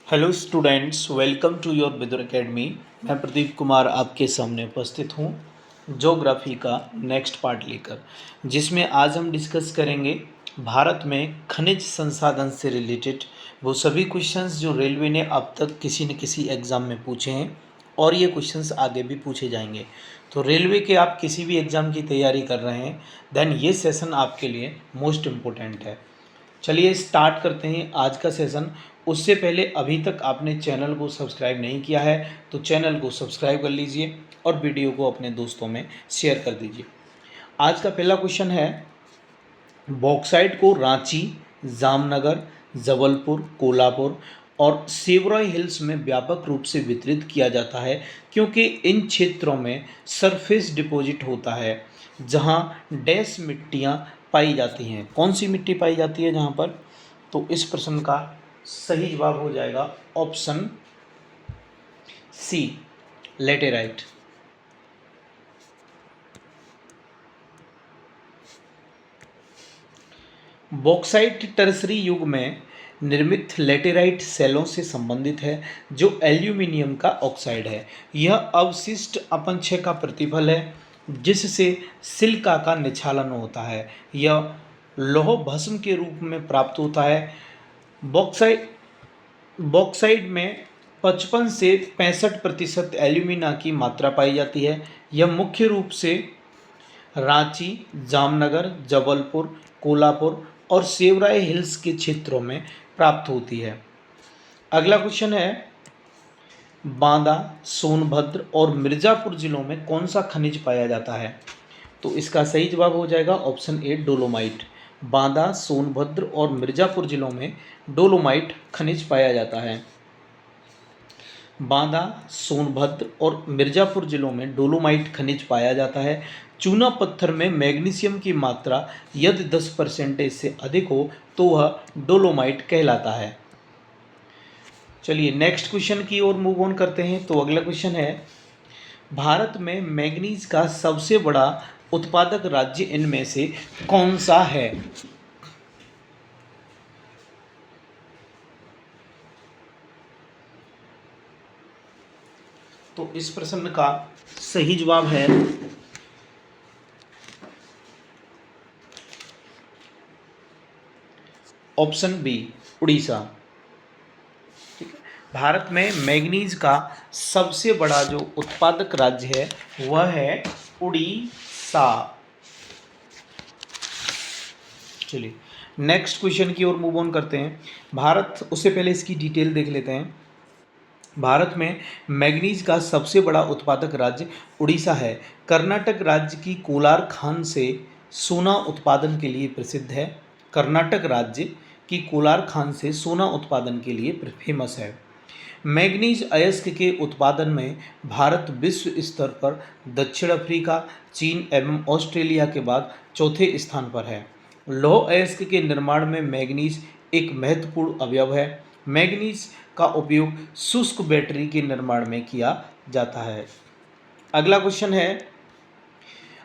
Hello students, welcome to your Vidur academy. मैं प्रदीप कुमार आपके सामने उपस्थित हूँ ज्योग्राफी का नेक्स्ट पार्ट लेकर, जिसमें आज हम डिस्कस करेंगे भारत में खनिज संसाधन से रिलेटेड वो सभी क्वेश्चंस जो रेलवे ने अब तक किसी न किसी एग्ज़ाम में पूछे हैं और ये क्वेश्चंस आगे भी पूछे जाएंगे। तो रेलवे के आप किसी भी एग्ज़ाम की तैयारी कर रहे हैं देन ये सेशन आपके लिए मोस्ट इम्पोर्टेंट है। चलिए स्टार्ट करते हैं आज का सेशन। उससे पहले अभी तक आपने चैनल को सब्सक्राइब नहीं किया है तो चैनल को सब्सक्राइब कर लीजिए और वीडियो को अपने दोस्तों में शेयर कर दीजिए। आज का पहला क्वेश्चन है, बॉक्साइट को रांची, जामनगर, जबलपुर, कोल्हापुर और सेवरॉय हिल्स में व्यापक रूप से वितरित किया जाता है क्योंकि इन क्षेत्रों में सरफेस डिपॉजिट होता है जहां डैश मिट्टियां पाई जाती हैं। कौन सी मिट्टी पाई जाती है जहां पर? तो इस प्रश्न का सही जवाब हो जाएगा option C, laterite. Bauxite tertiary युग में निर्मित लेटेराइट सेलों से संबंधित है जो एल्यूमिनियम का ऑक्साइड है। यह अवशिष्ट अपक्षय का प्रतिफल है जिससे सिलिका का निक्षालन होता है। यह लौह भस्म के रूप में प्राप्त होता है। बॉक्साइट में 55 से 65% एल्यूमिना की मात्रा पाई जाती है। यह मुख्य रूप से रांची, जामनगर, जबलपुर, कोल्हापुर और सेवराय हिल्स के क्षेत्रों में प्राप्त होती है। अगला क्वेश्चन है, बांदा, सोनभद्र और मिर्ज़ापुर जिलों में कौन सा खनिज पाया जाता है? तो इसका सही जवाब हो जाएगा option A, dolomite. Banda, Sonbhadra और मिर्ज़ापुर जिलों में डोलोमाइट खनिज पाया जाता है। बांदा, सोनभद्र और मिर्ज़ापुर जिलों में डोलोमाइट खनिज पाया जाता है। चूना पत्थर में मैग्नीशियम की मात्रा यदि 10% से अधिक हो तो वह डोलोमाइट कहलाता है। चलिए नेक्स्ट क्वेश्चन की ओर मूव ऑन करते हैं। तो अगला क्वेश्चन है, भारत में मैग्नीज का सबसे बड़ा उत्पादक राज्य इनमें से कौन सा है? तो इस प्रश्न का सही जवाब है ऑप्शन बी, उड़ीसा। ठीक है, भारत में मैग्नीज का सबसे बड़ा जो उत्पादक राज्य है वह है उड़ीसा। चलिए नेक्स्ट क्वेश्चन की ओर मूव ऑन करते हैं। उससे पहले इसकी डिटेल देख लेते हैं। भारत में मैग्नीज का सबसे बड़ा उत्पादक राज्य उड़ीसा है। कर्नाटक राज्य की कोलार खान से सोना उत्पादन के लिए प्रसिद्ध है। कर्नाटक राज्य की कोलार खान से सोना उत्पादन के लिए फेमस है। मैग्नीज अयस्क के उत्पादन में भारत विश्व स्तर पर दक्षिण अफ्रीका, चीन एवं ऑस्ट्रेलिया के बाद चौथे स्थान पर है। लौह अयस्क के निर्माण में मैग्नीज एक महत्वपूर्ण अवयव है। मैग्नीज का उपयोग शुष्क बैटरी के निर्माण में किया जाता है। अगला क्वेश्चन है,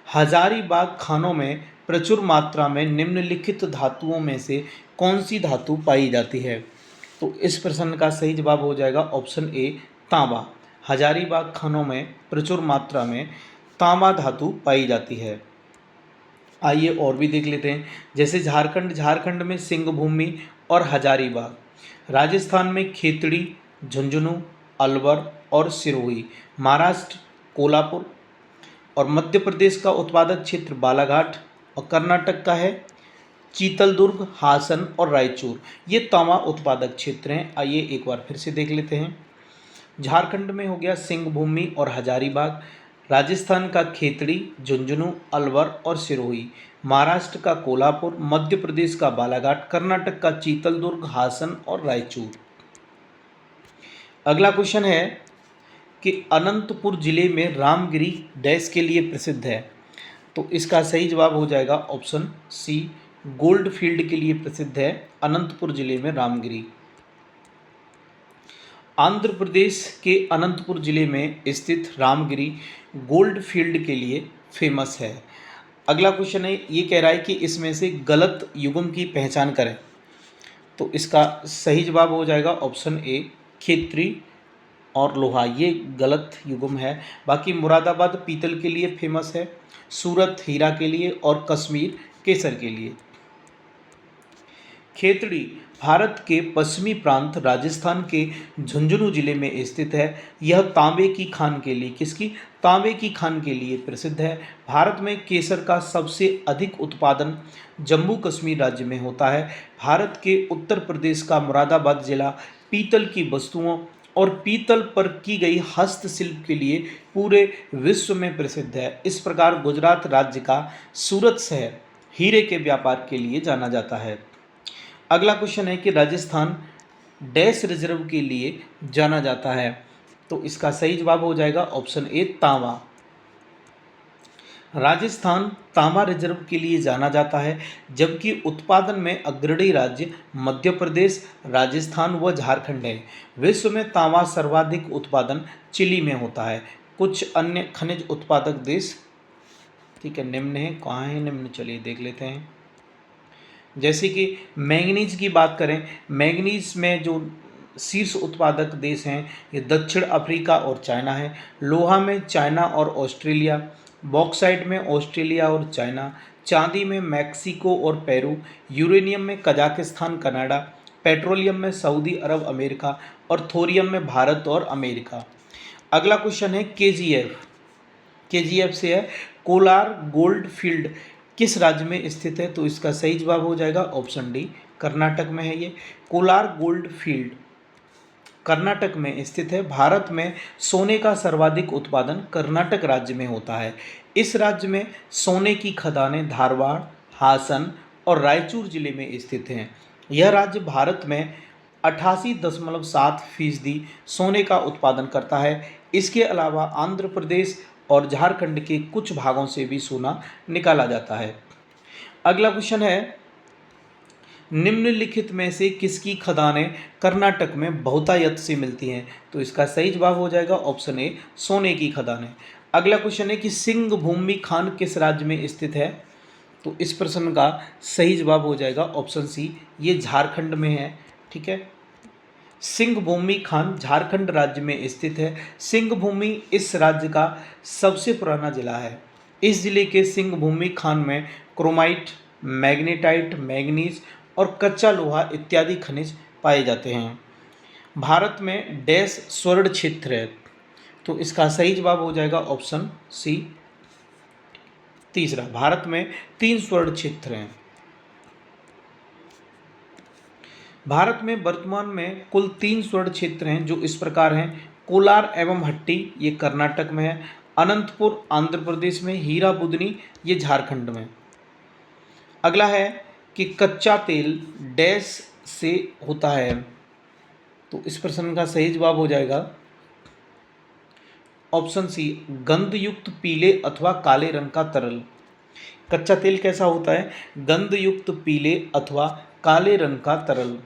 हजारीबाग खानों में प्रचुर मात्रा में निम्नलिखित धातुओं में से कौन सी धातु पाई जाती है? तो इस प्रश्न का सही जवाब हो जाएगा ऑप्शन ए, तांबा। हजारीबाग खानों में प्रचुर मात्रा में तांबा धातु पाई जाती है। आइए और भी देख लेते हैं। जैसे झारखंड में सिंहभूमि और हजारीबाग, राजस्थान में खेतड़ी, झुंझुनू, अलवर और सिरोही, महाराष्ट्र कोल्हापुर और मध्य प्रदेश का उत्पादक क्षेत्र बालाघाट और कर्नाटक का है चीतलदुर्ग, हासन और रायचूर। ये तांबा उत्पादक क्षेत्र हैं। आइए एक बार फिर से देख लेते हैं। झारखंड में हो गया सिंहभूमि और हजारीबाग, राजस्थान का खेतड़ी, झुंझुनू, अलवर और सिरोही, महाराष्ट्र का कोल्हापुर, मध्य प्रदेश का बालाघाट, कर्नाटक का चीतलदुर्ग, हासन और रायचूर। अगला क्वेश्चन है कि अनंतपुर जिले में रामगिरी डैश के लिए प्रसिद्ध है? तो इसका सही जवाब हो जाएगा ऑप्शन सी, गोल्ड फील्ड के लिए प्रसिद्ध है अनंतपुर जिले में रामगिरी। आंध्र प्रदेश के अनंतपुर जिले में स्थित रामगिरी गोल्ड फील्ड के लिए फेमस है। अगला क्वेश्चन है, ये कह रहा है कि इसमें से गलत युग्म की पहचान करें। तो इसका सही जवाब हो जाएगा ऑप्शन ए, खेत्री और लोहा, ये गलत युग्म है। बाकी मुरादाबाद पीतल के लिए फेमस है, सूरत हीरा के लिए और कश्मीर केसर के लिए। खेतड़ी भारत के पश्चिमी प्रांत राजस्थान के झुंझुनू जिले में स्थित है। यह तांबे की खान के लिए, किसकी, तांबे की खान के लिए प्रसिद्ध है। भारत में केसर का सबसे अधिक उत्पादन जम्मू कश्मीर राज्य में होता है। भारत के उत्तर प्रदेश का मुरादाबाद जिला पीतल की वस्तुओं और पीतल पर की गई हस्तशिल्प के लिए पूरे विश्व में प्रसिद्ध है। इस प्रकार गुजरात राज्य का सूरत शहर हीरे के व्यापार के लिए जाना जाता है। अगला क्वेश्चन है कि राजस्थान डैश रिजर्व के लिए जाना जाता है, तो इसका सही जवाब हो जाएगा ऑप्शन ए तांबा। राजस्थान तांबा रिजर्व के लिए जाना जाता है, जबकि उत्पादन में अग्रणी राज्य मध्य प्रदेश, राजस्थान व झारखंड है। विश्व में तांबा सर्वाधिक उत्पादन चिली में होता है। कुछ अन्य खनिज उत्पादक देश, ठीक है, निम्न है। कहाँ है निम्न, चलिए देख लेते हैं। जैसे कि मैंगनीज की बात करें, मैंगनीज में जो शीर्ष उत्पादक देश हैं ये दक्षिण अफ्रीका और चाइना है। लोहा में चाइना और ऑस्ट्रेलिया, बॉक्साइट में ऑस्ट्रेलिया और चाइना, चांदी में मैक्सिको और पेरू, यूरेनियम में कजाकिस्तान कनाडा, पेट्रोलियम में सऊदी अरब अमेरिका और थोरियम में भारत और अमेरिका। अगला क्वेश्चन है केजीएफ। केजीएफ से है कोलार गोल्ड फील्ड किस राज्य में स्थित है, तो इसका सही जवाब हो जाएगा ऑप्शन डी, कर्नाटक में है ये। कोलार गोल्ड फील्ड कर्नाटक में स्थित है। भारत में सोने का सर्वाधिक उत्पादन कर्नाटक राज्य में होता है। इस राज्य में सोने की खदानें धारवाड़, हासन और रायचूर जिले में स्थित हैं। यह राज्य भारत में 88.7% सोने का उत्पादन करता है। इसके अलावा आंध्र प्रदेश और झारखंड के कुछ भागों से भी सोना निकाला जाता है। अगला क्वेश्चन है निम्नलिखित में से किसकी खदानें कर्नाटक में बहुतायत से मिलती हैं, तो इसका सही जवाब हो जाएगा ऑप्शन ए, सोने की खदानें। अगला क्वेश्चन है कि सिंह भूमि खान किस राज्य में स्थित है, तो इस प्रश्न का सही जवाब हो जाएगा ऑप्शन सी, ये झारखंड में है। ठीक है, सिंह भूमि खान झारखंड राज्य में स्थित है। सिंह भूमि इस राज्य का सबसे पुराना जिला है। इस जिले के सिंह भूमि खान में क्रोमाइट, मैग्नेटाइट, मैंगनीज और कच्चा लोहा इत्यादि खनिज पाए जाते हैं। भारत में डैश स्वर्ण क्षेत्र है, तो इसका सही जवाब हो जाएगा ऑप्शन सी, तीसरा। भारत में 3 स्वर्ण क्षेत्र हैं। भारत में वर्तमान में कुल 3 स्वर्ण क्षेत्र हैं, जो इस प्रकार हैं। कोलार एवं हट्टी ये कर्नाटक में है, अनंतपुर आंध्र प्रदेश में, हीरा बुदनी ये झारखंड में। अगला है कि कच्चा तेल डैश से होता है, तो इस प्रश्न का सही जवाब हो जाएगा ऑप्शन सी, गंधयुक्त पीले अथवा काले रंग का तरल। कच्चा तेल कैसा होता है, गंधयुक्त पीले अथवा काले रंग का तरल।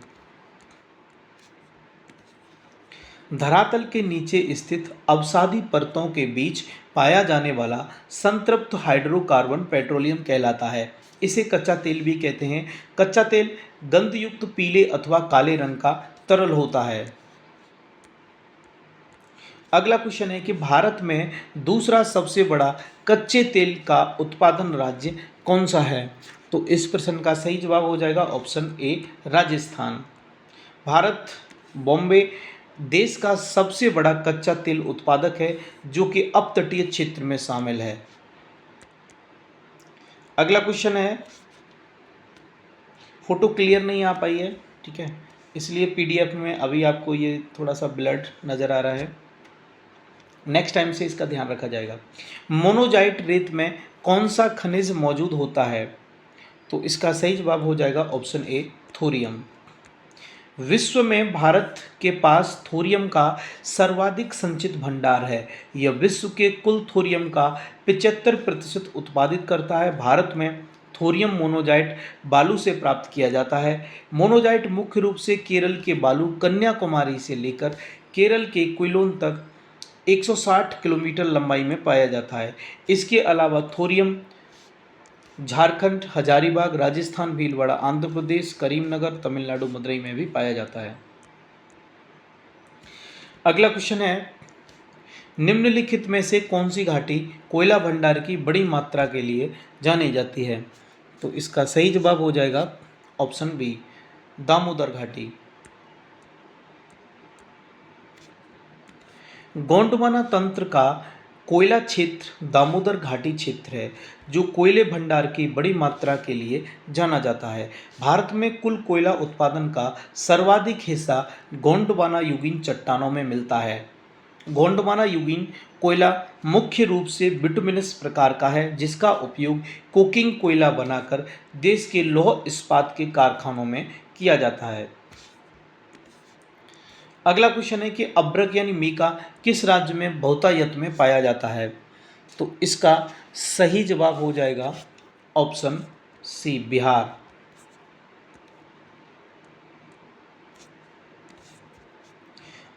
धरातल के नीचे स्थित अवसादी परतों के बीच पाया जाने वाला संतृप्त हाइड्रोकार्बन पेट्रोलियम कहलाता है। इसे कच्चा तेल भी कहते हैं। कच्चा तेल गंधयुक्त पीले अथवा काले रंग का तरल होता है। अगला क्वेश्चन है कि भारत में दूसरा सबसे बड़ा कच्चे तेल का उत्पादन राज्य कौन सा है, तो इस प्रश्न का सही जवाब हो जाएगा ऑप्शन ए, राजस्थान। भारत बॉम्बे देश का सबसे बड़ा कच्चा तेल उत्पादक है, जो कि अपतटीय क्षेत्र में शामिल है। अगला क्वेश्चन है, फोटो क्लियर नहीं आ पाई है, ठीक है, इसलिए पीडीएफ में अभी आपको ये थोड़ा सा ब्लड नज़र आ रहा है, नेक्स्ट टाइम से इसका ध्यान रखा जाएगा। मोनोजाइट रेत में कौन सा खनिज मौजूद होता है, तो इसका सही जवाब हो जाएगा ऑप्शन ए, थोरियम। विश्व में भारत के पास थोरियम का सर्वाधिक संचित भंडार है। यह विश्व के कुल थोरियम का 75% उत्पादित करता है। भारत में थोरियम मोनोजाइट बालू से प्राप्त किया जाता है। मोनोजाइट मुख्य रूप से केरल के बालू कन्याकुमारी से लेकर केरल के क्विलोन तक 160 किलोमीटर लंबाई में पाया जाता है। इसके अलावा थोरियम झारखंड, हजारीबाग, राजस्थान, भीलवाड़ा, आंध्र प्रदेश, करीमनगर, तमिलनाडु, मदुरई में भी पाया जाता है। अगला क्वेश्चन है, निम्नलिखित में से कौन सी घाटी कोयला भंडार की बड़ी मात्रा के लिए जानी जाती है? तो इसका सही जवाब हो जाएगा ऑप्शन बी, दामोदर घाटी। गोंडवाना तंत्र का कोयला क्षेत्र दामोदर घाटी क्षेत्र है, जो कोयले भंडार की बड़ी मात्रा के लिए जाना जाता है। भारत में कुल कोयला उत्पादन का सर्वाधिक हिस्सा गोंडवाना युगीन चट्टानों में मिलता है। गोंडवाना युगीन कोयला मुख्य रूप से बिटुमिनस प्रकार का है, जिसका उपयोग कोकिंग कोयला बनाकर देश के लौह इस्पात के कारखानों में किया जाता है। अगला क्वेश्चन है कि अभ्रक यानी मीका किस राज्य में बहुतायत में पाया जाता है? तो इसका सही जवाब हो जाएगा ऑप्शन सी, बिहार।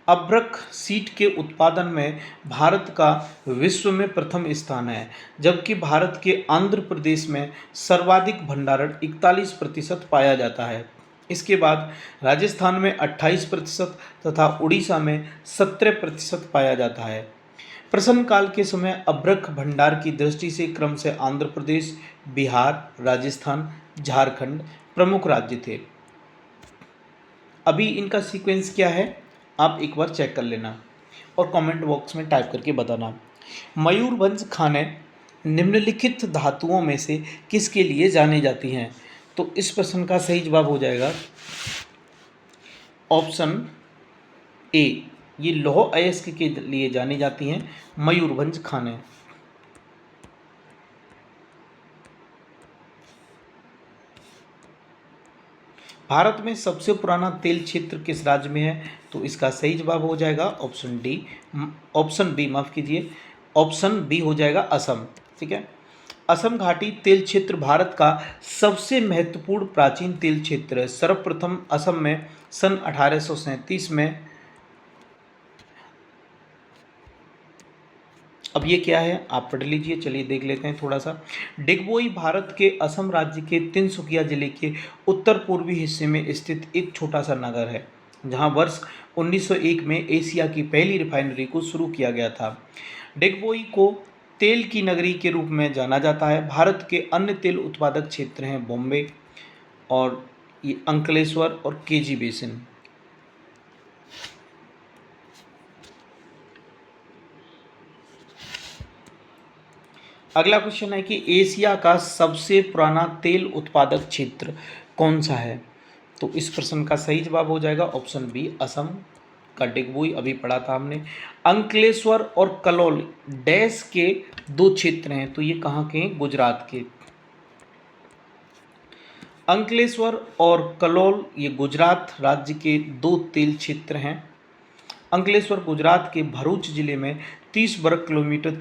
अभ्रक सीट के उत्पादन में भारत का विश्व में प्रथम स्थान है, जबकि भारत के आंध्र प्रदेश में सर्वाधिक भंडारण 41% पाया जाता है। इसके बाद राजस्थान में 28% तथा उड़ीसा में 17% पाया जाता है। प्रश्न काल के समय अभ्रक भंडार की दृष्टि से क्रम से आंध्र प्रदेश, बिहार, राजस्थान, झारखंड प्रमुख राज्य थे। अभी इनका सीक्वेंस क्या है आप एक बार चेक कर लेना और कमेंट बॉक्स में टाइप करके बताना। मयूरभंज खानें निम्नलिखित धातुओं में से किसके लिए जानी जाती हैं? तो इस प्रश्न का सही जवाब हो जाएगा ऑप्शन ए, ये लौह अयस्क के लिए जानी जाती हैं मयूरभंज खानें। भारत में सबसे पुराना तेल क्षेत्र किस राज्य में है? तो इसका सही जवाब हो जाएगा ऑप्शन डी, ऑप्शन बी, माफ कीजिए, ऑप्शन बी हो जाएगा असम। ठीक है, असम घाटी तेल क्षेत्र भारत का सबसे महत्वपूर्ण प्राचीन तेल क्षेत्र है। सर्वप्रथम असम में सन 1837 में, अब ये क्या है आप पढ़ लीजिए, चलिए देख लेते हैं थोड़ा सा। डिगबोई भारत के असम राज्य के तिनसुकिया जिले के उत्तर पूर्वी हिस्से में स्थित एक छोटा सा नगर है, जहां वर्ष 1901 में एशिया की पहली रिफाइनरी को शुरू किया गया था। डिगबोई को तेल की नगरी के रूप में जाना जाता है। भारत के अन्य तेल उत्पादक क्षेत्र हैं बॉम्बे और ये अंकलेश्वर और केजी बेसिन। अगला क्वेश्चन है कि एशिया का सबसे पुराना तेल उत्पादक क्षेत्र कौन सा है? तो इस प्रश्न का सही जवाब हो जाएगा ऑप्शन बी, असम का डिगबोई, अभी पढ़ा था हमने। अंकलेश्वर और कलोल डैश के दो क्षेत्र हैं, तो ये कहाँ के हैं? गुजरात के। अंकलेश्वर और कलोल ये गुजरात राज्य के दो तेल क्षेत्र हैं। अंकलेश्वर गुजरात के भरूच जिले में 30 वर्ग किलोमीटर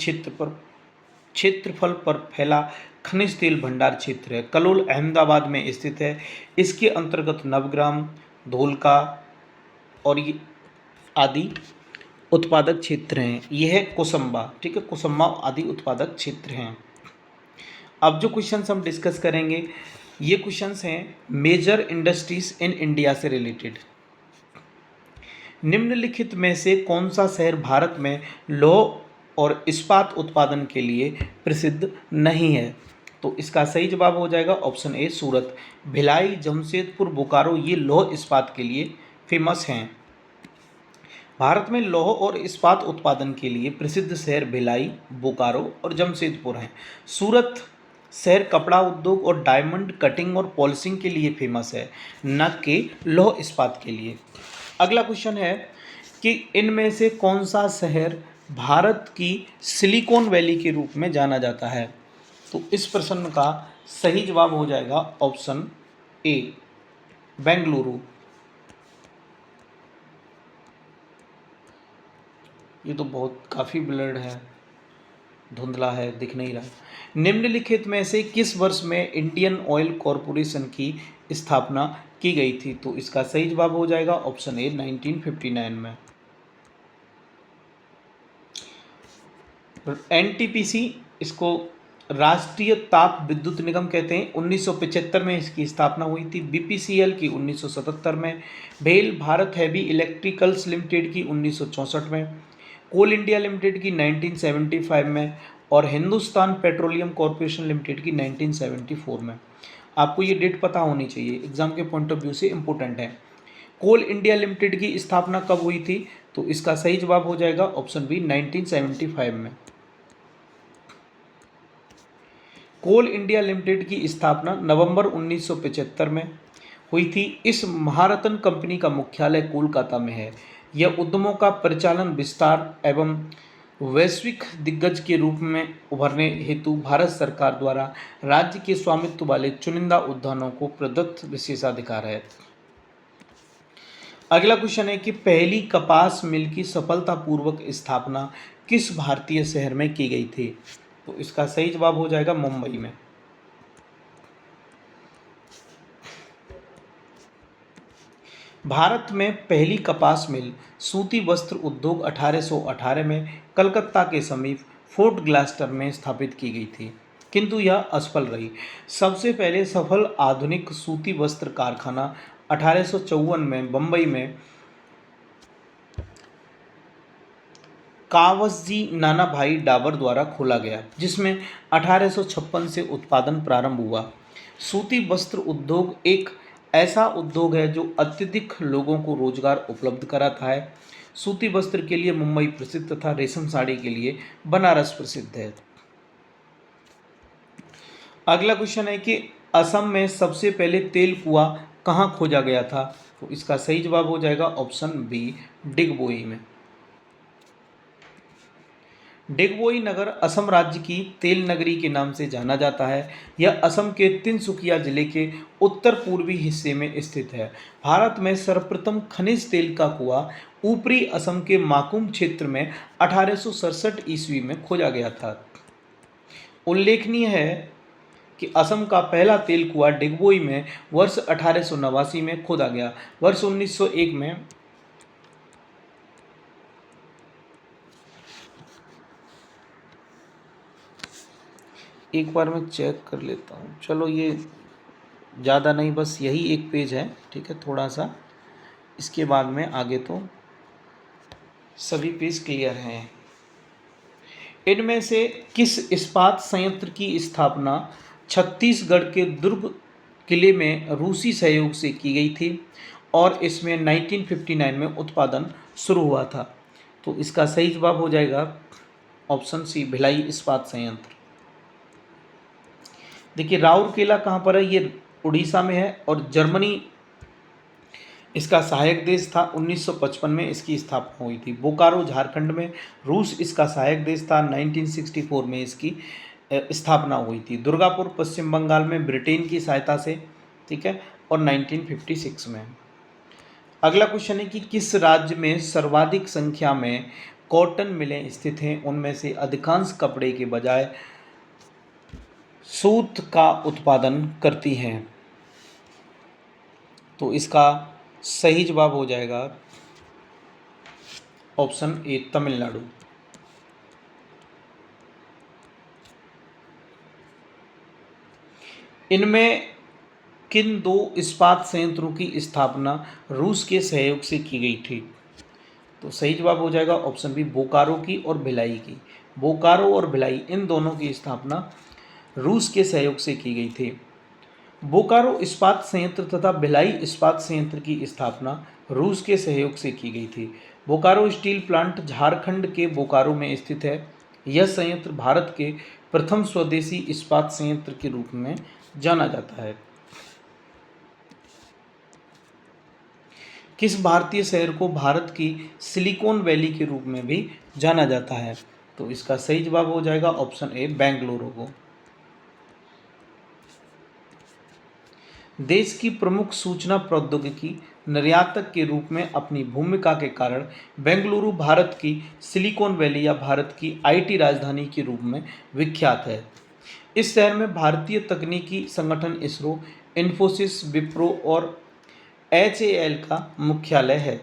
क्षेत्रफल पर फैला खनिज तेल भंडार क्षेत्र है। कलोल अहमदाबाद में स्थित है। इसके अंतर्गत नवग्राम, धोलका और ये आदि उत्पादक क्षेत्र हैं। यह है कोसंबा, ठीक है, कोसंबा आदि उत्पादक क्षेत्र हैं। अब जो क्वेश्चंस हम डिस्कस करेंगे ये क्वेश्चंस हैं मेजर इंडस्ट्रीज इन इंडिया से रिलेटेड। निम्नलिखित में से कौन सा शहर भारत में लौह और इस्पात उत्पादन के लिए प्रसिद्ध नहीं है? तो इसका सही जवाब हो जाएगा ऑप्शन ए, सूरत। भिलाई, जमशेदपुर, बोकारो ये लौह इस्पात के लिए फेमस हैं। भारत में लौह और इस्पात उत्पादन के लिए प्रसिद्ध शहर भिलाई, बोकारो और जमशेदपुर हैं। सूरत शहर कपड़ा उद्योग और डायमंड कटिंग और पॉलिशिंग के लिए फेमस है, न कि लौह इस्पात के लिए। अगला क्वेश्चन है कि इनमें से कौन सा शहर भारत की सिलिकॉन वैली के रूप में जाना जाता है? तो इस प्रश्न का सही जवाब हो जाएगा ऑप्शन ए, बेंगलुरु। ये तो बहुत काफ़ी ब्लर्ड है, धुंधला है, दिख नहीं रहा। निम्नलिखित में से किस वर्ष में इंडियन ऑयल कॉरपोरेशन की स्थापना की गई थी? तो इसका सही जवाब हो जाएगा ऑप्शन ए, 1959 में। एनटीपीसी इसको राष्ट्रीय ताप विद्युत निगम कहते हैं, 1975 में इसकी स्थापना हुई थी। बीपीसीएल की 1977 में, भेल भारत हैवी इलेक्ट्रिकल्स लिमिटेड की 1964 में, कोल इंडिया लिमिटेड की 1975 में और हिंदुस्तान पेट्रोलियम कॉरपोरेशन लिमिटेड की 1974 में। आपको ये डेट पता होनी चाहिए, एग्जाम के पॉइंट ऑफ व्यू से इंपॉर्टेंट है। कोल इंडिया लिमिटेड की स्थापना कब हुई थी? तो इसका सही जवाब हो जाएगा ऑप्शन बी 1975 में। कोल इंडिया लिमिटेड की स्थापना नवंबर 1975 में हुई थी। इस महारत्न कंपनी का मुख्यालय कोलकाता में है। यह उद्यमों का परिचालन, विस्तार एवं वैश्विक दिग्गज के रूप में उभरने हेतु भारत सरकार द्वारा राज्य के स्वामित्व वाले चुनिंदा उद्यानों को प्रदत्त विशेषाधिकार है। अगला क्वेश्चन है कि पहली कपास मिल की सफलतापूर्वक स्थापना किस भारतीय शहर में की गई थी? तो इसका सही जवाब हो जाएगा मुंबई में। भारत में पहली कपास मिल सूती वस्त्र उद्योग 1818 में कलकत्ता के समीप फोर्ट ग्लास्टर में स्थापित की गई थी, किंतु यह असफल रही। सबसे पहले सफल आधुनिक सूती वस्त्र कारखाना 1854 में बंबई में कावसजी नानाभाई डाबर द्वारा खोला गया, जिसमें 1856 से उत्पादन प्रारंभ हुआ। सूती वस्त्र उद्योग एक ऐसा उद्योग है जो अत्यधिक लोगों को रोजगार उपलब्ध कराता है। सूती वस्त्र के लिए मुंबई प्रसिद्ध तथा रेशम साड़ी के लिए बनारस प्रसिद्ध है। अगला क्वेश्चन है कि असम में सबसे पहले तेल कुआं कहाँ खोजा गया था? तो इसका सही जवाब हो जाएगा ऑप्शन बी डिगबोई में। डिगबोई नगर असम राज्य की तेल नगरी के नाम से जाना जाता है। यह असम के तिनसुकिया जिले के उत्तर पूर्वी हिस्से में स्थित है। भारत में सर्वप्रथम खनिज तेल का कुआं ऊपरी असम के माकुम क्षेत्र में 1867 ईस्वी में खोजा गया था। उल्लेखनीय है कि असम का पहला तेल कुआं डिगबोई में वर्ष 1889 में खोदा गया। वर्ष 1901 में एक बार मैं चेक कर लेता हूँ। चलो, ये ज़्यादा नहीं, बस यही एक पेज है, ठीक है, थोड़ा सा इसके बाद में आगे तो सभी पेज क्लियर हैं। इनमें से किस इस्पात संयंत्र की स्थापना छत्तीसगढ़ के दुर्ग किले में रूसी सहयोग से की गई थी और इसमें 1959 में उत्पादन शुरू हुआ था? तो इसका सही जवाब हो जाएगा ऑप्शन सी भिलाई इस्पात संयंत्र। देखिए, राउरकेला कहाँ पर है? ये उड़ीसा में है और जर्मनी इसका सहायक देश था। 1955 में इसकी स्थापना हुई थी। बोकारो झारखंड में, रूस इसका सहायक देश था। 1964 में इसकी स्थापना हुई थी। दुर्गापुर पश्चिम बंगाल में ब्रिटेन की सहायता से, ठीक है, और 1956 में। अगला क्वेश्चन है कि किस राज्य में सर्वाधिक संख्या में कॉटन मिलें स्थित हैं? उनमें से अधिकांश कपड़े के बजाय सूत का उत्पादन करती हैं? तो इसका सही जवाब हो जाएगा ऑप्शन ए तमिलनाडु। इनमें किन दो इस्पात संयंत्रों की स्थापना रूस के सहयोग से की गई थी? तो सही जवाब हो जाएगा ऑप्शन बी बोकारो की और भिलाई की। बोकारो और भिलाई इन दोनों की स्थापना रूस के सहयोग से की गई थी। बोकारो इस्पात संयंत्र तथा भिलाई इस्पात संयंत्र की स्थापना रूस के सहयोग से की गई थी। बोकारो स्टील प्लांट झारखंड के बोकारो में स्थित है। यह संयंत्र भारत के प्रथम स्वदेशी इस्पात संयंत्र के रूप में जाना जाता है। किस भारतीय शहर को भारत की सिलिकॉन वैली के रूप में भी जाना जाता है? तो इसका सही जवाब हो जाएगा ऑप्शन ए बेंगलुरु को। देश की प्रमुख सूचना प्रौद्योगिकी निर्यातक के रूप में अपनी भूमिका के कारण बेंगलुरु भारत की सिलिकॉन वैली या भारत की आईटी राजधानी के रूप में विख्यात है। इस शहर में भारतीय तकनीकी संगठन इसरो, इन्फोसिस, विप्रो और HAL का मुख्यालय है।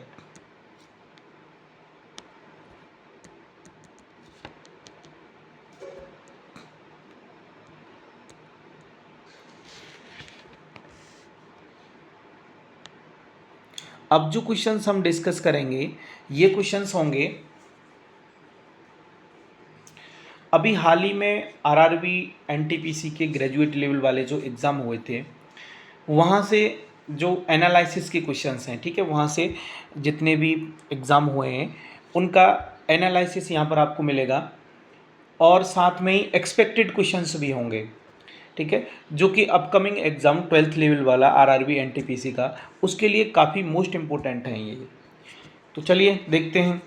अब जो क्वेश्चंस हम डिस्कस करेंगे ये क्वेश्चंस होंगे अभी हाल ही में आरआरबी एनटीपीसी के ग्रेजुएट लेवल वाले जो एग्ज़ाम हुए थे वहाँ से जो एनालिसिस के क्वेश्चंस हैं, ठीक है, वहाँ से जितने भी एग्ज़ाम हुए हैं उनका एनालिसिस यहाँ पर आपको मिलेगा और साथ में ही एक्सपेक्टेड क्वेश्चंस भी होंगे, ठीक है, जो कि अपकमिंग एग्ज़ाम 12th लेवल वाला आरआरबी एनटीपीसी का उसके लिए काफ़ी मोस्ट इम्पोर्टेंट हैं ये। तो चलिए देखते हैं।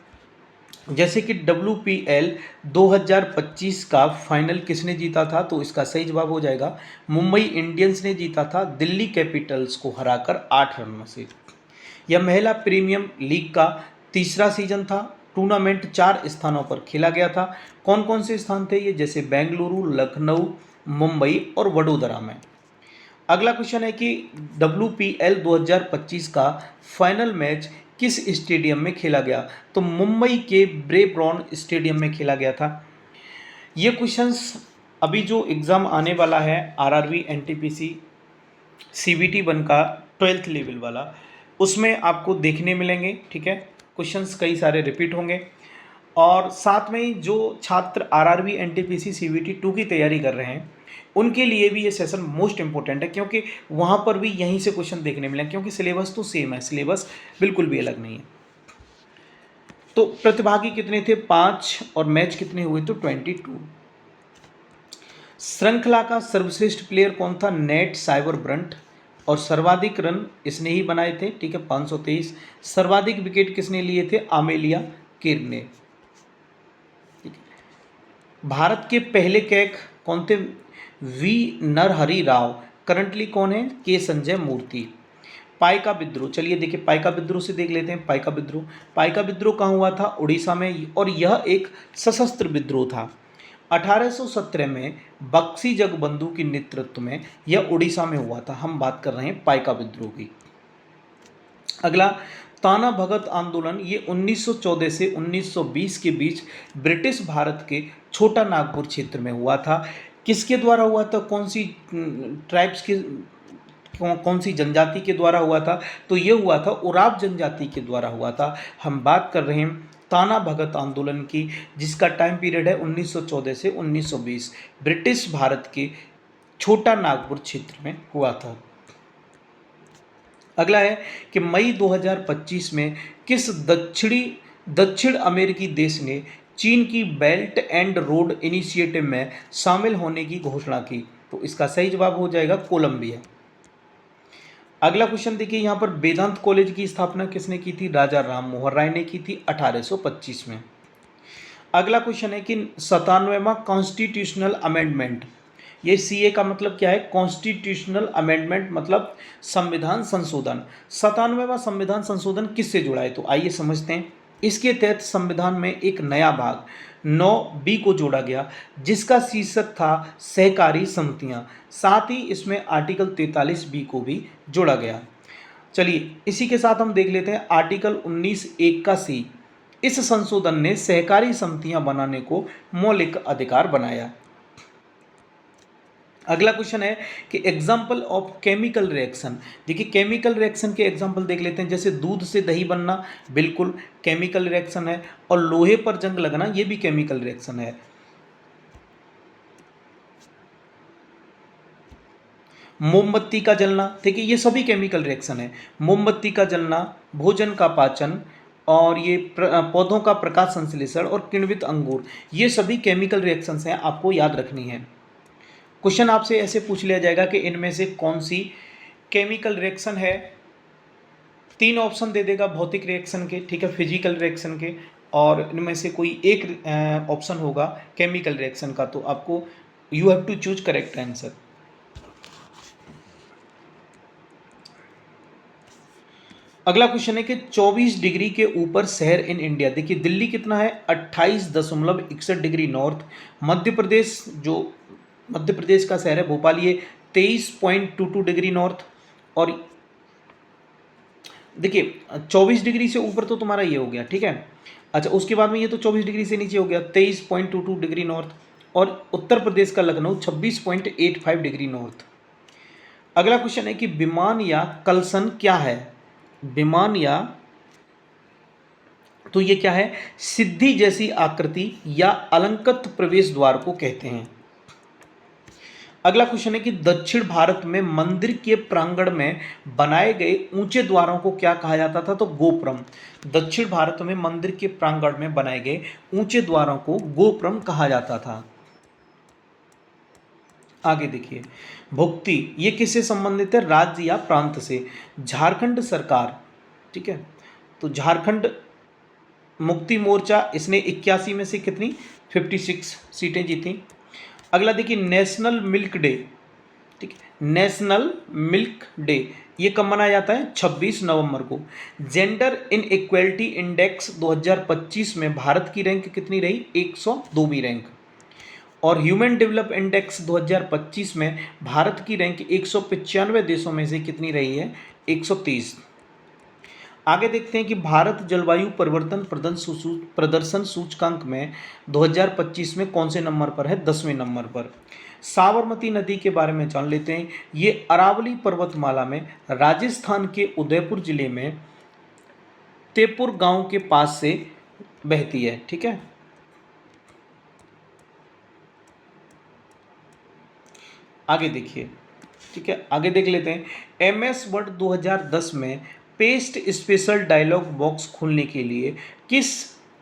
जैसे कि WPL 2025 का फाइनल किसने जीता था, तो इसका सही जवाब हो जाएगा मुंबई इंडियंस ने जीता था दिल्ली कैपिटल्स को हराकर 8 रन से। यह महिला प्रीमियम लीग का तीसरा सीजन था। टूर्नामेंट 4 स्थानों पर खेला गया था। कौन कौन से स्थान थे ये, जैसे बेंगलुरु, लखनऊ, मुंबई और वडोदरा में। अगला क्वेश्चन है कि WPL 2025 का फाइनल मैच किस स्टेडियम में खेला गया, तो मुंबई के ब्रेबॉर्न स्टेडियम में खेला गया था। ये क्वेश्चंस अभी जो एग्ज़ाम आने वाला है आरआरबी एनटीपीसी CBT 1 का 12th लेवल वाला, उसमें आपको देखने मिलेंगे, ठीक है, क्वेश्चंस कई सारे रिपीट होंगे। और साथ में ही जो छात्र आरआरबी एनटीपीसी CBT 2 की तैयारी कर रहे हैं उनके लिए भी ये सेशन मोस्ट इंपॉर्टेंट है, क्योंकि वहाँ पर भी यहीं से क्वेश्चन देखने मिले, क्योंकि सिलेबस तो सेम है, सिलेबस बिल्कुल भी अलग नहीं है। तो प्रतिभागी कितने थे, 5, और मैच कितने हुए, तो 22। श्रृंखला का सर्वश्रेष्ठ प्लेयर कौन था, नेट साइबर ब्रंट, और सर्वाधिक रन इसने ही बनाए थे, ठीक है, 523। सर्वाधिक विकेट किसने लिए थे, आमेलिया किर ने। भारत के पहले कैग कौन थे, वी नरहरि राव। करंटली कौन है, के संजय मूर्ति। पाइका विद्रोह, चलिए देखिए पाइका विद्रोह से देख लेते हैं। पाइका विद्रोह कहाँ हुआ था, उड़ीसा में, और यह एक सशस्त्र विद्रोह था। 1817 में बक्सी जगबंधु के नेतृत्व में यह उड़ीसा में हुआ था। हम बात कर रहे हैं पाइका विद्रोह की। अगला, ताना भगत आंदोलन, ये 1914 से 1920 के बीच ब्रिटिश भारत के छोटा नागपुर क्षेत्र में हुआ था। किसके द्वारा हुआ था, कौन सी ट्राइब्स के, कौन सी जनजाति के द्वारा हुआ था, तो ये हुआ था उराव जनजाति के द्वारा हुआ था। हम बात कर रहे हैं ताना भगत आंदोलन की, जिसका टाइम पीरियड है 1914 से 1920, ब्रिटिश भारत के छोटा नागपुर क्षेत्र में हुआ था। अगला है कि मई 2025 में किस दक्षिण अमेरिकी देश ने चीन की बेल्ट एंड रोड इनिशिएटिव में शामिल होने की घोषणा की, तो इसका सही जवाब हो जाएगा कोलंबिया। अगला क्वेश्चन देखिए, यहाँ पर वेदांत कॉलेज की स्थापना किसने की थी, राजा राम मोहन राय ने की थी 1825 में। अगला क्वेश्चन है कि 97वां कॉन्स्टिट्यूशनल अमेंडमेंट, ये CA का मतलब क्या है, कॉन्स्टिट्यूशनल अमेंडमेंट मतलब संविधान संशोधन। 97वां संविधान संशोधन किससे जुड़ा है, तो आइए समझते हैं। इसके तहत संविधान में एक नया भाग 9B को जोड़ा गया, जिसका शीर्षक था सहकारी समितियां। साथ ही इसमें आर्टिकल 43B को भी जोड़ा गया। चलिए इसी के साथ हम देख लेते हैं आर्टिकल 19(1) का C। इस संशोधन ने सहकारी समितियां बनाने को मौलिक अधिकार बनाया। अगला क्वेश्चन है कि एग्जाम्पल ऑफ केमिकल रिएक्शन। देखिए केमिकल रिएक्शन के एग्जाम्पल देख लेते हैं, जैसे दूध से दही बनना बिल्कुल केमिकल रिएक्शन है, और लोहे पर जंग लगना ये भी केमिकल रिएक्शन है। मोमबत्ती का जलना, देखिए ये सभी केमिकल रिएक्शन है। मोमबत्ती का जलना, भोजन का पाचन, और ये पौधों का प्रकाश संश्लेषण, और किण्वित अंगूर, ये सभी केमिकल रिएक्शंस हैं, आपको याद रखनी है। क्वेश्चन आपसे ऐसे पूछ लिया जाएगा कि इनमें से कौन सी केमिकल रिएक्शन है, 3 ऑप्शन दे देगा भौतिक रिएक्शन के, ठीक है, फिजिकल रिएक्शन के, और इनमें से कोई एक ऑप्शन होगा केमिकल रिएक्शन का, तो आपको you have to choose correct answer. अगला क्वेश्चन है कि 24 डिग्री के ऊपर शहर इन इंडिया। देखिए दिल्ली कितना है, 28.61 डिग्री नॉर्थ। मध्य प्रदेश का शहर है भोपाल, ये 23.22 डिग्री नॉर्थ। और देखिए 24 डिग्री से ऊपर तो तुम्हारा ये हो गया, ठीक है। अच्छा उसके बाद में ये तो 24 डिग्री से नीचे हो गया 23.22 डिग्री नॉर्थ। और उत्तर प्रदेश का लखनऊ 26.85 डिग्री नॉर्थ। अगला क्वेश्चन है कि विमान या कलसन क्या है, विमान या तो ये क्या है, सिद्धि जैसी आकृति या अलंकृत प्रवेश द्वार को कहते हैं। अगला क्वेश्चन है कि दक्षिण भारत में मंदिर के प्रांगण में बनाए गए ऊंचे द्वारों को क्या कहा जाता था, तो गोपुरम। दक्षिण भारत में मंदिर के प्रांगण में बनाए गए ऊंचे द्वारों को गोपुरम कहा जाता था। आगे देखिए, भुक्ति ये किससे संबंधित है, राज्य या प्रांत से। झारखंड सरकार, ठीक है, तो झारखंड मुक्ति मोर्चा इसने 81 में से कितनी 56 सीटें जीती। अगला देखिए, नेशनल मिल्क डे, ठीक है, नेशनल मिल्क डे ये कब मनाया जाता है, 26 नवंबर को। जेंडर इन इक्वलिटी इंडेक्स 2025 में भारत की रैंक कितनी रही, 102वीं रैंक। और ह्यूमन डेवलप इंडेक्स 2025 में भारत की रैंक 195 देशों में से कितनी रही है, 130। आगे देखते हैं कि भारत जलवायु परिवर्तन प्रदर्शन सूचकांक में 2025 में कौन से नंबर पर है, 10वें नंबर पर। साबरमती नदी के बारे में जान लेते हैं। ये अरावली पर्वतमाला में राजस्थान के उदयपुर जिले में तेपुर गांव के पास से बहती है, ठीक है। आगे देखिए, ठीक है, आगे देख लेते हैं। MS वर्ड 2010 में पेस्ट स्पेशल डायलॉग बॉक्स खोलने के लिए किस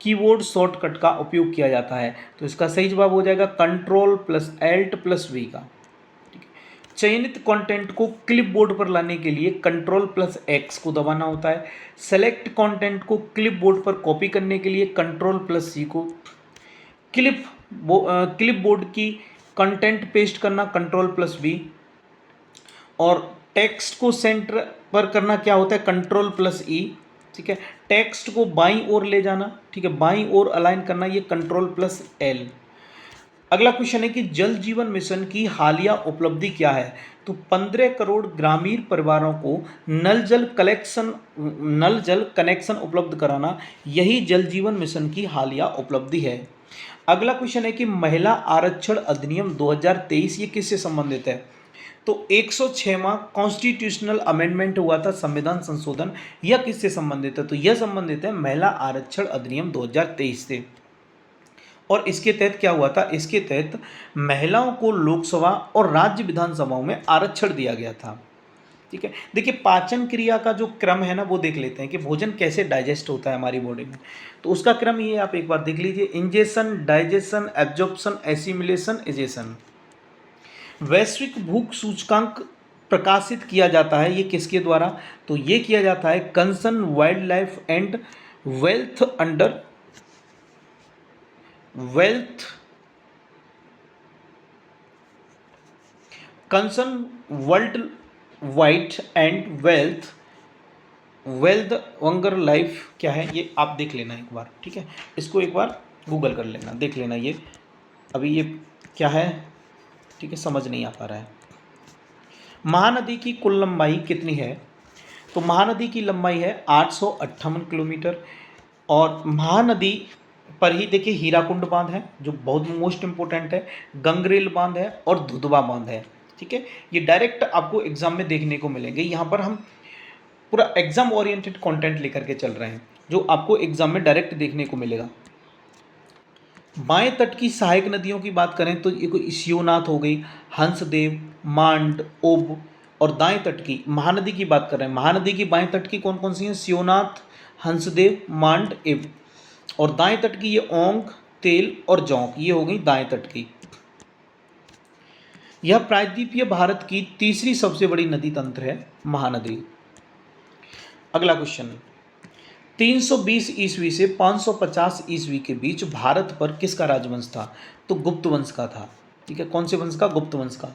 कीबोर्ड शॉर्टकट का उपयोग किया जाता है, तो इसका सही जवाब हो जाएगा Ctrl+Alt+V का। ठीक है, चयनित कंटेंट को क्लिपबोर्ड पर लाने के लिए Ctrl+X को दबाना होता है। सेलेक्ट कंटेंट को क्लिपबोर्ड पर कॉपी करने के लिए Ctrl+C को। क्लिपबोर्ड की कंटेंट पेस्ट करना Ctrl+V। और टेक्स्ट को सेंटर पर करना क्या होता है, Ctrl+E। ठीक है, टेक्स्ट को बाईं ओर ले जाना, ठीक है, बाईं ओर अलाइन करना, ये Ctrl+L। अगला क्वेश्चन है कि जल जीवन मिशन की हालिया उपलब्धि क्या है, तो 15 करोड़ ग्रामीण परिवारों को नल जल कनेक्शन उपलब्ध कराना, यही जल जीवन मिशन की हालिया उपलब्धि है। अगला क्वेश्चन है कि महिला आरक्षण अधिनियम 2023 ये किससे संबंधित है, तो 106वां कॉन्स्टिट्यूशनल अमेंडमेंट हुआ था, संविधान संशोधन, यह किससे संबंधित है, तो यह संबंधित है महिला आरक्षण अधिनियम 2023 से। और इसके तहत क्या हुआ था, इसके तहत महिलाओं को लोकसभा और राज्य विधानसभाओं में आरक्षण दिया गया था। ठीक है, देखिए पाचन क्रिया का जो क्रम है ना, वो देख लेते हैं कि भोजन कैसे डाइजेस्ट होता है हमारी बॉडी में। तो उसका क्रम ये आप एक बार देख लीजिए, ingestion, digestion, absorption, assimilation, egestion. वैश्विक भूख सूचकांक प्रकाशित किया जाता है, ये किसके द्वारा, तो ये किया जाता है concern wild life and wealth under wealth concern world wide and wealth वंगर लाइफ क्या है, ये आप देख लेना एक बार, ठीक है, इसको एक बार गूगल कर लेना, देख लेना। ये अभी ये क्या है, ठीक है, समझ नहीं आ पा रहा है। महानदी की कुल लंबाई कितनी है, तो महानदी की लंबाई है 858 किलोमीटर। और महानदी पर ही देखिए हीराकुंड बांध है जो बहुत मोस्ट इंपॉर्टेंट है, गंगरेल बांध है और दुधवा बांध है। ठीक है, ये डायरेक्ट आपको एग्जाम में देखने को मिलेंगे। यहाँ पर हम पूरा एग्जाम ओरिएंटेड कंटेंट लेकर के चल रहे हैं जो आपको एग्जाम में डायरेक्ट देखने को मिलेगा। बाएं तट की सहायक नदियों की बात करें तो ये कोई शिवनाथ हो गई, हंसदेव, मांड, ओब। और दाएं तट की महानदी की बात कर रहे हैं, महानदी की बाएं तट की कौन कौन सी हैं, शिवनाथ, हंसदेव, मांड, एब। और दाएं तट की ये ओंग, तेल और जौंक, ये हो गई दाएं तट की। यह प्रायद्वीपीय भारत की तीसरी सबसे बड़ी नदी तंत्र है महानदी। अगला क्वेश्चन, 320 ईस्वी से 550 ईस्वी के बीच भारत पर किसका राजवंश था, तो गुप्त वंश का था। ठीक है, कौन से वंश का, गुप्त वंश का।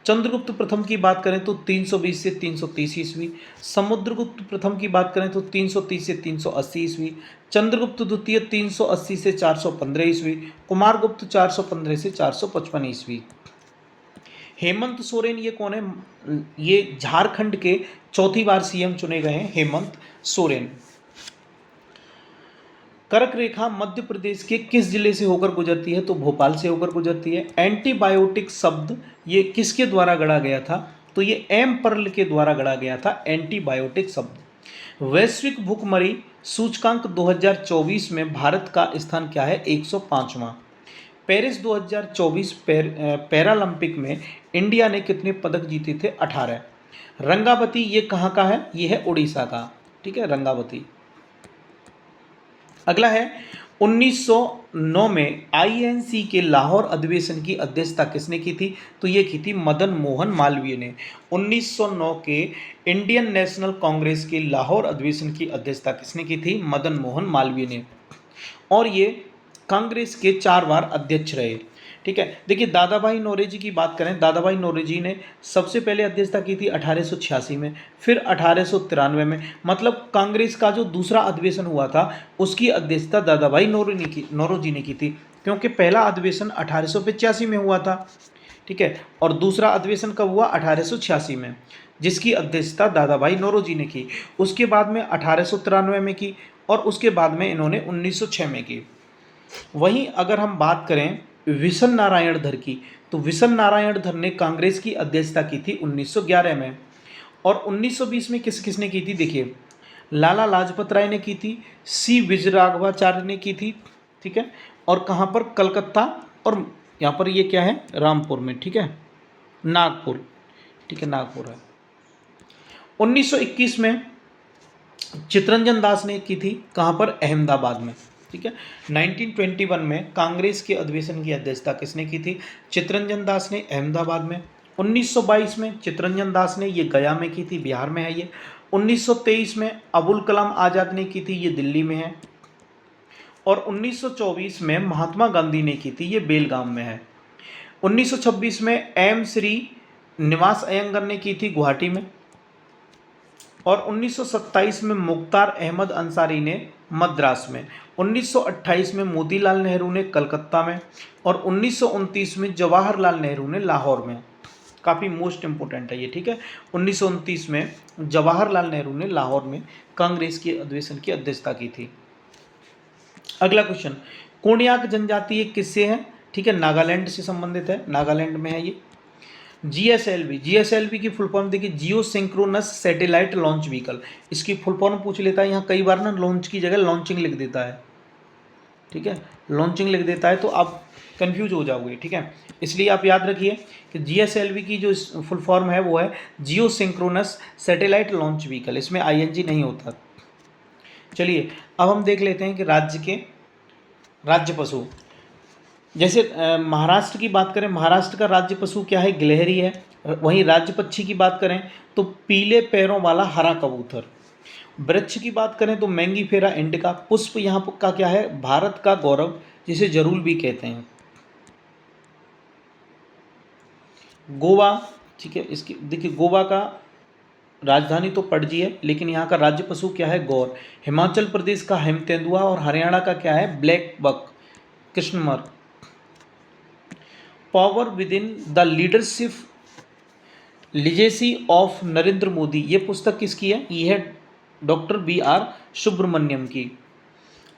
चंद्रगुप्त प्रथम की बात करें तो 320 से 330 ईस्वी। समुद्रगुप्त प्रथम की बात करें तो 330 से 380 ईस्वी। चंद्रगुप्त द्वितीय 380 से 415 ईस्वी। कुमारगुप्त 415 से 455 ईस्वी। हेमंत सोरेन ये कौन है, ये झारखंड के चौथी बार सीएम चुने गए हैं हेमंत सोरेन। कर्क रेखा मध्य प्रदेश के किस जिले से होकर गुजरती है, तो भोपाल से होकर गुजरती है। एंटीबायोटिक शब्द ये किसके द्वारा गढ़ा गया था, तो ये एम पर्ल के द्वारा गढ़ा गया था एंटीबायोटिक शब्द। वैश्विक भुखमरी सूचकांक 2024 में भारत का स्थान क्या है? 105वां। पेरिस 2024 पैरालंपिक में इंडिया ने कितने पदक जीते थे? 18। रंगावती ये कहाँ का है? ये है उड़ीसा का। ठीक है, रंगावती। अगला है 1909 में आईएनसी के लाहौर अधिवेशन की अध्यक्षता किसने की थी? तो ये की थी मदन मोहन मालवीय ने। 1909 के इंडियन नेशनल कांग्रेस के लाहौर अधिवेशन की अध्यक्षता किसने की थी? मदन मोहन मालवीय ने। और ये कांग्रेस के 4 बार अध्यक्ष रहे। ठीक है, देखिए दादा भाई नौरोजी की बात करें, दादा भाई नौरोजी ने सबसे पहले अध्यक्षता की थी 1886 में, फिर 1893 में, मतलब कांग्रेस का जो दूसरा अधिवेशन हुआ था उसकी अध्यक्षता दादा भाई नौरोजी ने की थी, क्योंकि पहला अधिवेशन 1885 में हुआ था। ठीक है, और दूसरा अधिवेशन कब हुआ? 1886 में, जिसकी अध्यक्षता दादा भाई नौरोजी ने की। उसके बाद में 1893 में की, और उसके बाद में इन्होंने 1906 में की। वहीं अगर हम बात करें विशन नारायण धर की, तो विशन नारायण धर ने कांग्रेस की अध्यक्षता की थी 1911 में। और 1920 में किसने की थी? देखिए, लाला लाजपत राय ने की थी, सी विजयराघवाचार्य ने की थी। ठीक है, और कहाँ पर? कलकत्ता, और यहाँ पर ये क्या है? रामपुर में। ठीक है, नागपुर। ठीक है, नागपुर है। 1921 में चितरंजन दास ने की थी, कहाँ पर? अहमदाबाद में। ठीक है, 1921 में कांग्रेस के अधिवेशन की अध्यक्षता किसने की थी? चितरंजन दास ने, अहमदाबाद में। 1922 में चितरंजन दास ने, ये गया में की थी, बिहार में है ये। 1923 में अबुल कलाम आज़ाद ने की थी, ये दिल्ली में है। और 1924 में महात्मा गांधी ने की थी, ये बेलगाम में है। 1926 में एम श्री निवास अयंगर ने की थी, गुवाहाटी में। और 1927 में मुख्तार अहमद अंसारी ने मद्रास में। 1928 में मोतीलाल नेहरू ने कलकत्ता में। और 1929 में जवाहरलाल नेहरू ने लाहौर में। काफ़ी मोस्ट इंपोर्टेंट है ये। ठीक है, 1929 में जवाहरलाल नेहरू ने लाहौर में कांग्रेस के अधिवेशन की अध्यक्षता की थी। अगला क्वेश्चन, कोणयाक जनजाति ये किससे है? ठीक है, नागालैंड से संबंधित है, नागालैंड में है ये। जीएसएलवी की फुल फॉर्म देखिए, जियो सिंक्रोनस सैटेलाइट लॉन्च व्हीकल। इसकी फुल फॉर्म पूछ लेता है यहाँ कई बार ना, लॉन्च की जगह लॉन्चिंग लिख देता है। ठीक है, लॉन्चिंग लिख देता है तो आप कंफ्यूज हो जाओगे। ठीक है, इसलिए आप याद रखिए कि जीएसएलवी की जो फुल फॉर्म है वो है जियो सिंक्रोनस सैटेलाइट लॉन्च व्हीकल, इसमें आईएनजी नहीं होता। चलिए अब हम देख लेते हैं कि राज्य पशु, जैसे महाराष्ट्र की बात करें, महाराष्ट्र का राज्य पशु क्या है? गिलहरी है। वहीं राज्य पक्षी की बात करें तो पीले पैरों वाला हरा कबूतर। वृक्ष की बात करें तो मैंगीफेरा इंडिका। पुष्प यहाँ का क्या है? भारत का गौरव, जिसे जरूल भी कहते हैं। गोवा, ठीक है, इसकी देखिए गोवा का राजधानी तो पणजी है, लेकिन यहाँ का राज्य पशु क्या है? गौर। हिमाचल प्रदेश का हिम तेंदुआ, और हरियाणा का क्या है? ब्लैक बक, कृष्णमर। Power within the leadership legacy of Narendra Modi, ये पुस्तक किसकी है? ये है डॉक्टर BR सुब्रमण्यम की।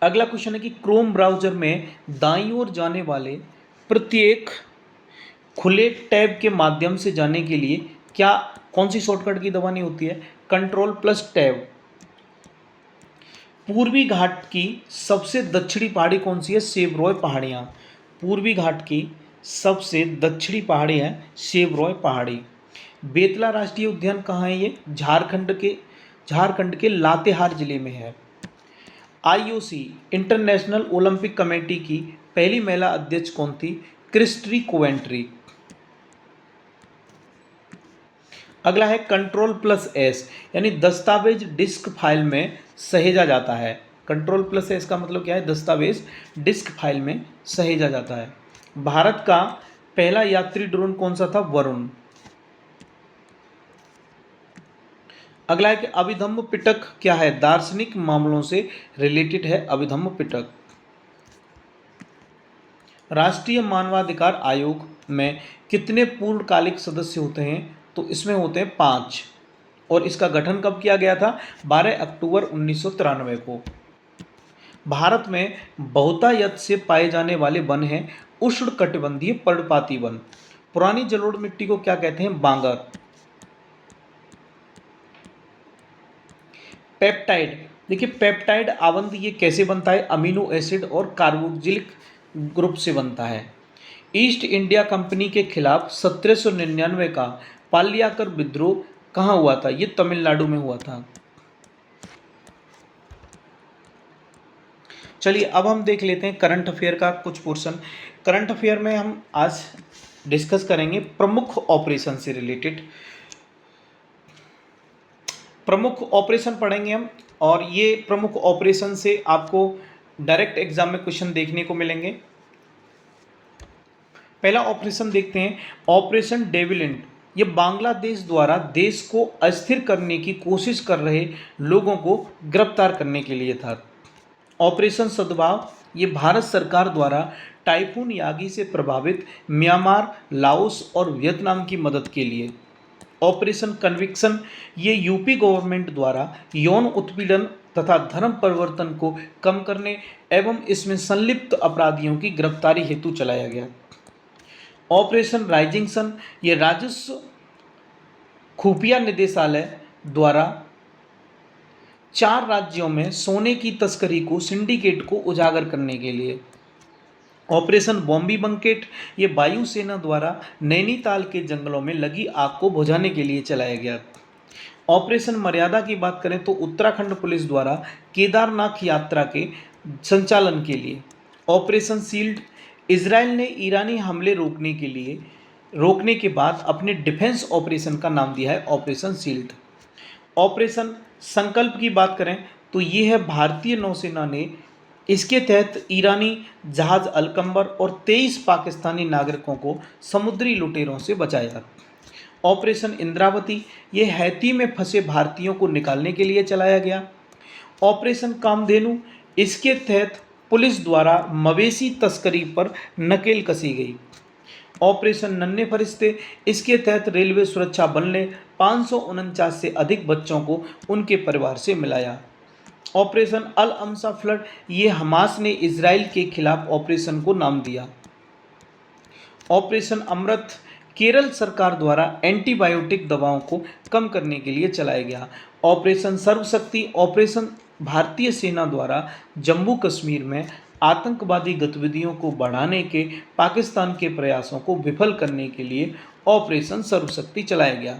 अगला क्वेश्चन है कि क्रोम ब्राउजर में दाईं ओर जाने वाले प्रत्येक खुले टैब के माध्यम से जाने के लिए कौन सी शॉर्टकट की दबानी होती है? Ctrl+Tab। पूर्वी घाट की सबसे दक्षिणी पहाड़ी कौन सी है? सेवरॉय पहाड़ियाँ। पूर्वी घाट की सबसे दक्षिणी पहाड़ी है सेवरॉय पहाड़ी। बेतला राष्ट्रीय उद्यान कहाँ है? ये झारखंड के लातेहार जिले में है। IOC इंटरनेशनल ओलंपिक कमेटी की पहली महिला अध्यक्ष कौन थी? Christie Coventry. अगला है Ctrl+S, यानी दस्तावेज डिस्क फाइल में सहेजा जाता है। Ctrl+S का मतलब क्या है? दस्तावेज डिस्क फाइल में सहेजा जाता है। भारत का पहला यात्री ड्रोन कौन सा था? वरुण। अगला है कि अभिधम्म पिटक क्या है? दार्शनिक मामलों से रिलेटेड है अभिधम्म पिटक। राष्ट्रीय मानवाधिकार आयोग में कितने पूर्णकालिक सदस्य होते हैं? तो इसमें होते हैं 5। और इसका गठन कब किया गया था? 12 अक्टूबर 1993 को। भारत में बहुतायत से पाए जाने वाले वन हैं उष्णकटिबंधीय पर्णपाती वन। पुरानी जलोढ़ मिट्टी को क्या कहते हैं? बांगर। पेप्टाइड, देखिए पेप्टाइड आवंत ये कैसे बनता है, अमीनो एसिड और कार्बोक्सिलिक ग्रुप से बनता है। ईस्ट इंडिया कंपनी के खिलाफ 1799 का पालियाकर विद्रोह कहाँ हुआ था, ये तमिलनाडु में हुआ था। चलिए अब हम देख लेते हैं करंट अफेयर का कुछ पोर्शन। करंट अफेयर में हम आज डिस्कस करेंगे प्रमुख ऑपरेशन से रिलेटेड, प्रमुख ऑपरेशन पढ़ेंगे हम, और ये प्रमुख ऑपरेशन से आपको डायरेक्ट एग्जाम में क्वेश्चन देखने को मिलेंगे। पहला ऑपरेशन देखते हैं, ऑपरेशन डेविलेंट। ये बांग्लादेश द्वारा देश को अस्थिर करने की कोशिश कर रहे लोगों को गिरफ्तार करने के लिए था। ऑपरेशन सद्भाव, ये भारत सरकार द्वारा टाइफून यागी से प्रभावित म्यांमार, लाओस और वियतनाम की मदद के लिए। ऑपरेशन कन्विक्शन, ये यूपी गवर्नमेंट द्वारा यौन उत्पीड़न तथा धर्म परिवर्तन को कम करने एवं इसमें संलिप्त अपराधियों की गिरफ्तारी हेतु चलाया गया। ऑपरेशन राइजिंग सन, ये राजस्व खुफिया निदेशालय द्वारा 4 राज्यों में सोने की तस्करी को सिंडिकेट को उजागर करने के लिए। ऑपरेशन बॉम्बी बंकेट, ये वायुसेना द्वारा नैनीताल के जंगलों में लगी आग को बुझाने के लिए चलाया गया। ऑपरेशन मर्यादा की बात करें तो उत्तराखंड पुलिस द्वारा केदारनाथ यात्रा के संचालन के लिए। ऑपरेशन शील्ड, इजराइल ने ईरानी हमले रोकने के बाद अपने डिफेंस ऑपरेशन का नाम दिया है ऑपरेशन शील्ड। ऑपरेशन संकल्प की बात करें तो ये है भारतीय नौसेना ने इसके तहत ईरानी जहाज अलकंबर और 23 पाकिस्तानी नागरिकों को समुद्री लुटेरों से बचाया। ऑपरेशन इंद्रावती, ये हैती में फंसे भारतीयों को निकालने के लिए चलाया गया। ऑपरेशन कामधेनु, इसके तहत पुलिस द्वारा मवेशी तस्करी पर नकेल कसी गई। ऑपरेशन नन्हे फरिश्ते, इसके तहत रेलवे सुरक्षा बल ने 549 से अधिक बच्चों को उनके परिवार से मिलाया। ऑपरेशन अल अमसा फ्लड, ये हमास ने इजराइल के खिलाफ ऑपरेशन को नाम दिया। ऑपरेशन अमृत, केरल सरकार द्वारा एंटीबायोटिक दवाओं को कम करने के लिए चलाया गया। ऑपरेशन सर्वशक्ति, ऑपरेशन भारतीय सेना द्वारा जम्मू कश्मीर में आतंकवादी गतिविधियों को बढ़ाने के पाकिस्तान के प्रयासों को विफल करने के लिए ऑपरेशन सर्वशक्ति चलाया गया।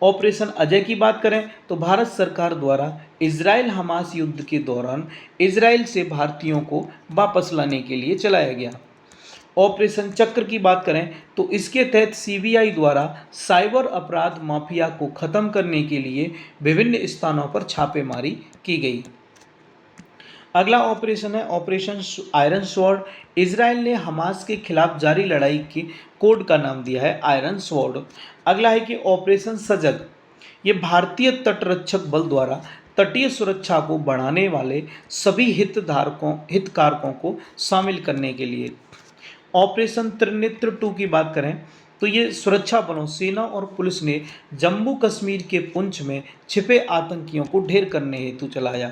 ऑपरेशन अजय की बात करें तो भारत सरकार द्वारा इजराइल हमास युद्ध के दौरान इजराइल से भारतीयों को वापस लाने के लिए चलाया गया। ऑपरेशन चक्र की बात करें तो इसके तहत सीबीआई द्वारा साइबर अपराध माफिया को खत्म करने के लिए विभिन्न स्थानों पर छापेमारी की गई। अगला ऑपरेशन है ऑपरेशन आयरन स्वॉर्ड। इजराइल ने हमास के खिलाफ जारी लड़ाई के कोड का नाम दिया है आयरन स्वॉर्ड। अगला है कि ऑपरेशन सजग, ये भारतीय तटरक्षक बल द्वारा तटीय सुरक्षा को बढ़ाने वाले सभी हितकारकों को शामिल करने के लिए। ऑपरेशन त्रिनेत्र 2 की बात करें तो ये सुरक्षा बलों सेना और पुलिस ने जम्मू कश्मीर के पुंछ में छिपे आतंकियों को ढेर करने हेतु चलाया।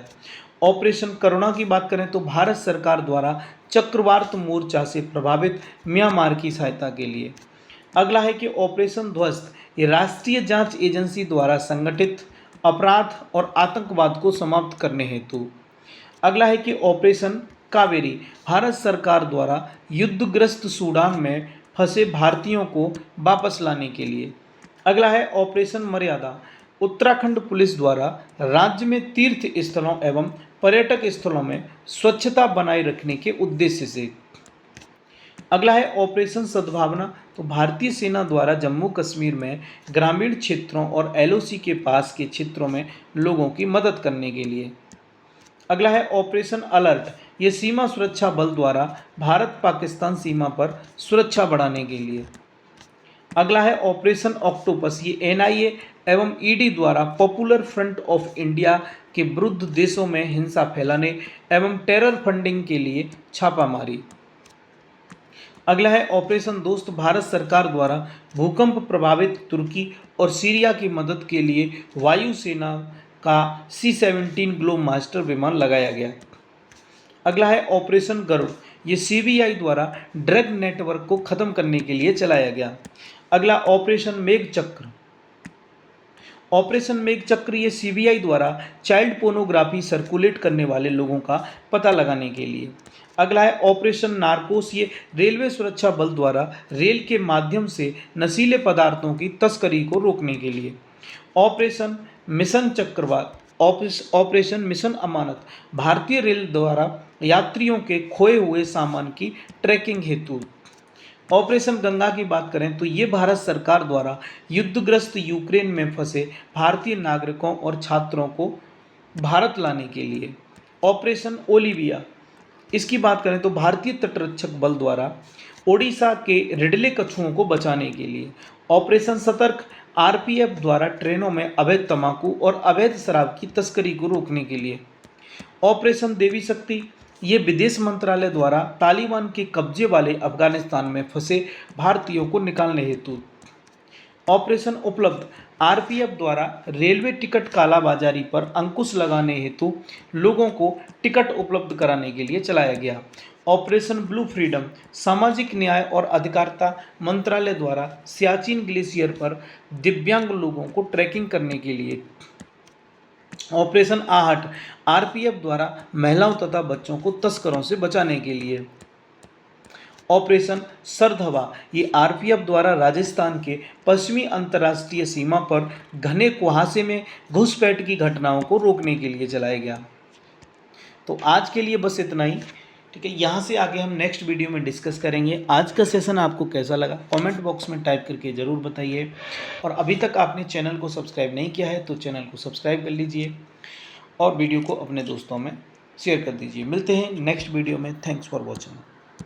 ऑपरेशन करुणा की बात करें तो भारत सरकार द्वारा चक्रवात मोर्चा से प्रभावित म्यांमार की सहायता के लिए। अगला है कि ऑपरेशन ध्वस्त, ये राष्ट्रीय जांच एजेंसी द्वारा संगठित अपराध और आतंकवाद को समाप्त करने हेतु। अगला है कि ऑपरेशन कावेरी, भारत सरकार द्वारा युद्धग्रस्त सूडान में फंसे भारतीयों को वापस लाने के लिए। अगला है ऑपरेशन मर्यादा, उत्तराखंड पुलिस द्वारा राज्य में तीर्थ स्थलों एवं पर्यटक स्थलों में स्वच्छता बनाए रखने के उद्देश्य से। अगला है ऑपरेशन सद्भावना, तो भारतीय सेना द्वारा जम्मू कश्मीर में ग्रामीण क्षेत्रों और एलओसी के पास के क्षेत्रों में लोगों की मदद करने के लिए। अगला है ऑपरेशन अलर्ट, ये सीमा सुरक्षा बल द्वारा भारत पाकिस्तान सीमा पर सुरक्षा बढ़ाने के लिए। अगला है ऑपरेशन ऑक्टोपस, ये एनआईए एवं ईडी द्वारा पॉपुलर फ्रंट ऑफ इंडिया के विरुद्ध देशों में हिंसा फैलाने एवं टेरर फंडिंग के लिए छापामारी। अगला है ऑपरेशन दोस्त, भारत सरकार द्वारा भूकंप प्रभावित तुर्की और सीरिया की मदद के लिए वायुसेना का C-17 ग्लोब मास्टर विमान लगाया गया। अगला है ऑपरेशन गरुड़, ये सीबीआई द्वारा ड्रग नेटवर्क को खत्म करने के लिए चलाया गया। अगला ऑपरेशन मेघ चक्र, ऑपरेशन मेघचक्र ये सीबीआई द्वारा चाइल्ड पोर्नोग्राफी सर्कुलेट करने वाले लोगों का पता लगाने के लिए। अगला है ऑपरेशन नार्कोस, ये रेलवे सुरक्षा बल द्वारा रेल के माध्यम से नशीले पदार्थों की तस्करी को रोकने के लिए। ऑपरेशन मिशन चक्रवात, ऑपरेशन मिशन अमानत, भारतीय रेल द्वारा यात्रियों के खोए हुए सामान की ट्रैकिंग हेतु। ऑपरेशन गंगा की बात करें तो ये भारत सरकार द्वारा युद्धग्रस्त यूक्रेन में फंसे भारतीय नागरिकों और छात्रों को भारत लाने के लिए। ऑपरेशन ओलिविया, इसकी बात करें तो भारतीय तटरक्षक बल द्वारा ओडिशा के रिडले कछुओं को बचाने के लिए। ऑपरेशन सतर्क, आरपीएफ द्वारा ट्रेनों में अवैध तंबाकू और अवैध शराब की तस्करी को रोकने के लिए। ऑपरेशन देवी शक्ति, ये विदेश मंत्रालय द्वारा तालिबान के कब्जे वाले अफगानिस्तान में फंसे भारतीयों को निकालने हेतु। ऑपरेशन उपलब्ध, आरपीएफ द्वारा रेलवे टिकट कालाबाजारी पर अंकुश लगाने हेतु लोगों को टिकट उपलब्ध कराने के लिए चलाया गया। ऑपरेशन ब्लू फ्रीडम, सामाजिक न्याय और अधिकारिता मंत्रालय द्वारा सियाचिन ग्लेशियर पर दिव्यांग लोगों को ट्रैकिंग करने के लिए। ऑपरेशन आहट, आरपीएफ द्वारा महिलाओं तथा बच्चों को तस्करों से बचाने के लिए। ऑपरेशन सरधवा, ये आरपीएफ द्वारा राजस्थान के पश्चिमी अंतर्राष्ट्रीय सीमा पर घने कुहासे में घुसपैठ की घटनाओं को रोकने के लिए चलाया गया। तो आज के लिए बस इतना ही, ठीक है। यहाँ से आगे हम नेक्स्ट वीडियो में डिस्कस करेंगे। आज का सेशन आपको कैसा लगा कमेंट बॉक्स में टाइप करके ज़रूर बताइए, और अभी तक आपने चैनल को सब्सक्राइब नहीं किया है तो चैनल को सब्सक्राइब कर लीजिए और वीडियो को अपने दोस्तों में शेयर कर दीजिए। मिलते हैं नेक्स्ट वीडियो में। Thanks for watching.